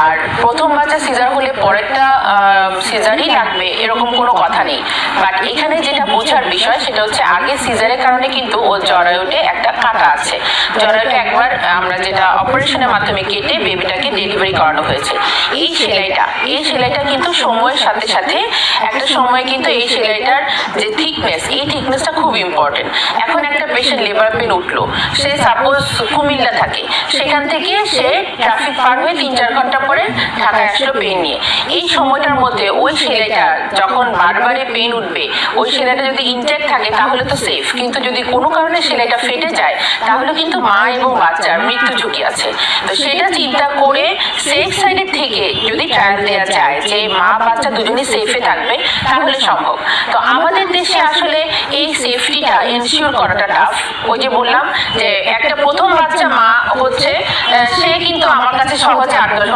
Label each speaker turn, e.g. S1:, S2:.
S1: আর প্রথম বাচ্চা সিজার হলে পরেরটা সিজারই লাগবে এরকম কোনো কথা নেই। বাট এখানে যেটা বোঝার বিষয় সেটা হচ্ছে আগে সিজারের কারণে কিন্তু ও জরায়ুতে একটা কাটা আছে। জরায়ুতে একবার আমরা যেটা অপারেশনের মাধ্যমে কেটে বেবিটাকে ডেলিভারি করানো হয়েছে। এই সেলাইটা কিন্তু সময়ের সাথে সাথে একটা সময় কিন্তু এই সেলাইটার যে এই থিকনেসটা খুব ইম্পর্টেন্ট। এখন একটা পেশেন্ট লেবার পেন উঠলো, সে সাপোজ কুমিল্লা থাকে, সেখান থেকে সে ট্রাফিক পার হয়ে 3-4 ঘন্টা পরে ঢাকায় আসলো পেন নিয়ে। এই সময়টার মধ্যে ওই সেলাইটা যখন বারবারে পেন উঠবে, ওই সেলাইটা যদি ইনট্যাক্ট থাকে তাহলে তো সেফ, কিন্তু যদি কোনো কারণে সেলাইটা ফেটে যায় তাহলে কিন্তু মা এবং বাচ্চার মৃত্যু ঝুঁকি আছে। তো সেটা চিন্তা করে সেফ সাইডের থেকে যদি ট্রায়াল দেওয়া যায় যে মা বাচ্চা দুজনেই সেফে থাকবে তাহলে সম্ভব। তো আমাদের দেশে আসলে এই সেফটিটা এনশিওর করাটা টাফ। ওই যে বললাম যে একটা প্রথম বাচ্চা মা হচ্ছে, সে কিন্তু আমার কাছে সহজে 8-10